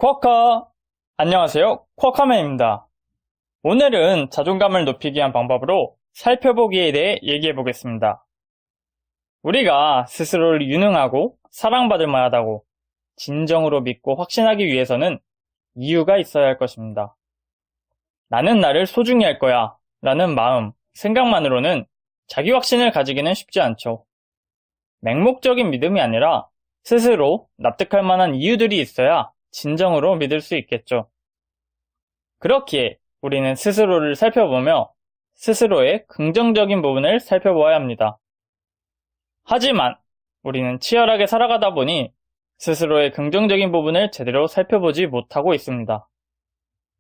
쿼커! 안녕하세요. 쿼커맨입니다. 오늘은 자존감을 높이기 위한 방법으로 살펴보기에 대해 얘기해 보겠습니다. 우리가 스스로를 유능하고 사랑받을 만하다고 진정으로 믿고 확신하기 위해서는 이유가 있어야 할 것입니다. 나는 나를 소중히 할 거야 라는 마음, 생각만으로는 자기 확신을 가지기는 쉽지 않죠. 맹목적인 믿음이 아니라 스스로 납득할 만한 이유들이 있어야 진정으로 믿을 수 있겠죠. 그렇기에 우리는 스스로를 살펴보며 스스로의 긍정적인 부분을 살펴보아야 합니다. 하지만 우리는 치열하게 살아가다 보니 스스로의 긍정적인 부분을 제대로 살펴보지 못하고 있습니다.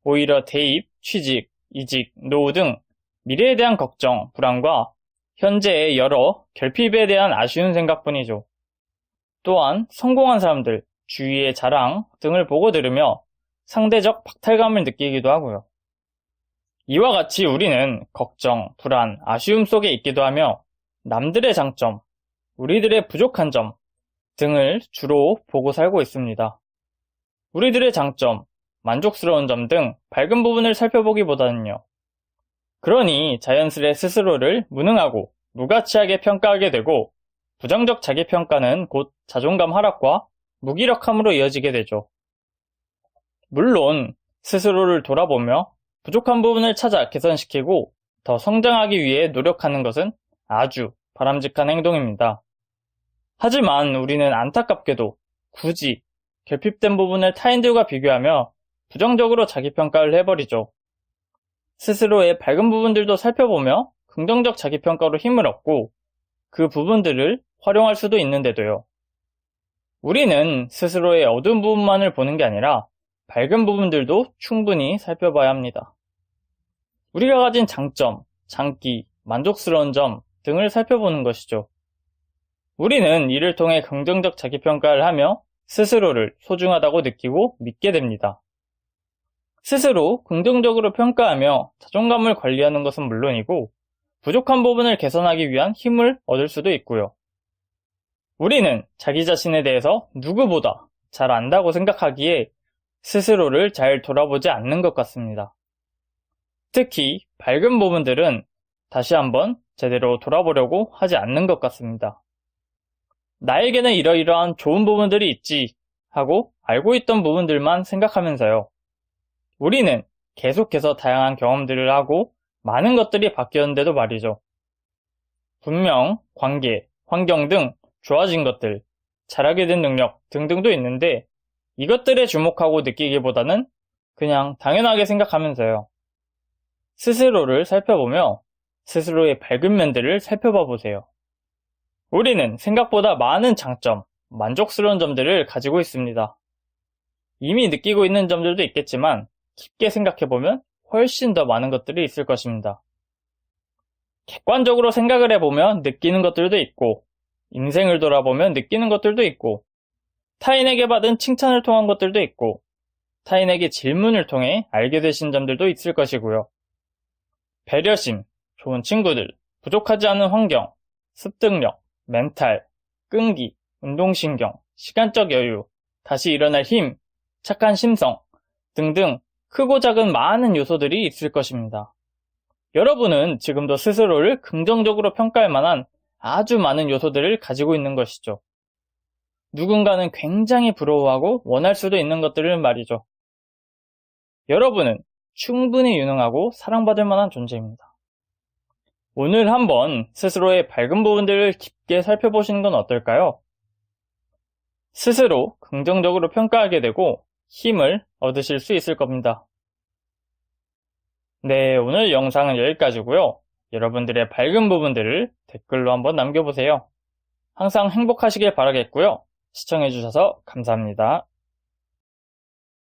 오히려 대입, 취직, 이직, 노후 등 미래에 대한 걱정, 불안과 현재의 여러 결핍에 대한 아쉬운 생각뿐이죠. 또한 성공한 사람들, 주위의 자랑 등을 보고 들으며 상대적 박탈감을 느끼기도 하고요. 이와 같이 우리는 걱정, 불안, 아쉬움 속에 있기도 하며 남들의 장점, 우리들의 부족한 점 등을 주로 보고 살고 있습니다. 우리들의 장점, 만족스러운 점 등 밝은 부분을 살펴보기보다는요. 그러니 자연스레 스스로를 무능하고 무가치하게 평가하게 되고 부정적 자기평가는 곧 자존감 하락과 무기력함으로 이어지게 되죠. 물론 스스로를 돌아보며 부족한 부분을 찾아 개선시키고 더 성장하기 위해 노력하는 것은 아주 바람직한 행동입니다. 하지만 우리는 안타깝게도 굳이 결핍된 부분을 타인들과 비교하며 부정적으로 자기평가를 해버리죠. 스스로의 밝은 부분들도 살펴보며 긍정적 자기평가로 힘을 얻고 그 부분들을 활용할 수도 있는데도요. 우리는 스스로의 어두운 부분만을 보는 게 아니라 밝은 부분들도 충분히 살펴봐야 합니다. 우리가 가진 장점, 장기, 만족스러운 점 등을 살펴보는 것이죠. 우리는 이를 통해 긍정적 자기평가를 하며 스스로를 소중하다고 느끼고 믿게 됩니다. 스스로 긍정적으로 평가하며 자존감을 관리하는 것은 물론이고 부족한 부분을 개선하기 위한 힘을 얻을 수도 있고요. 우리는 자기 자신에 대해서 누구보다 잘 안다고 생각하기에 스스로를 잘 돌아보지 않는 것 같습니다. 특히 밝은 부분들은 다시 한번 제대로 돌아보려고 하지 않는 것 같습니다. 나에게는 이러이러한 좋은 부분들이 있지 하고 알고 있던 부분들만 생각하면서요. 우리는 계속해서 다양한 경험들을 하고 많은 것들이 바뀌었는데도 말이죠. 분명 관계, 환경 등 좋아진 것들, 잘하게 된 능력 등등도 있는데 이것들에 주목하고 느끼기보다는 그냥 당연하게 생각하면서요. 스스로를 살펴보며 스스로의 밝은 면들을 살펴봐 보세요. 우리는 생각보다 많은 장점, 만족스러운 점들을 가지고 있습니다. 이미 느끼고 있는 점들도 있겠지만 깊게 생각해보면 훨씬 더 많은 것들이 있을 것입니다. 객관적으로 생각을 해보면 느끼는 것들도 있고 인생을 돌아보면 느끼는 것들도 있고 타인에게 받은 칭찬을 통한 것들도 있고 타인에게 질문을 통해 알게 되신 점들도 있을 것이고요. 배려심, 좋은 친구들, 부족하지 않은 환경, 습득력, 멘탈, 끈기, 운동신경, 시간적 여유, 다시 일어날 힘, 착한 심성 등등 크고 작은 많은 요소들이 있을 것입니다. 여러분은 지금도 스스로를 긍정적으로 평가할 만한 아주 많은 요소들을 가지고 있는 것이죠. 누군가는 굉장히 부러워하고 원할 수도 있는 것들을 말이죠. 여러분은 충분히 유능하고 사랑받을 만한 존재입니다. 오늘 한번 스스로의 밝은 부분들을 깊게 살펴보시는 건 어떨까요? 스스로 긍정적으로 평가하게 되고 힘을 얻으실 수 있을 겁니다. 네, 오늘 영상은 여기까지고요. 여러분들의 밝은 부분들을 댓글로 한번 남겨보세요. 항상 행복하시길 바라겠고요. 시청해주셔서 감사합니다.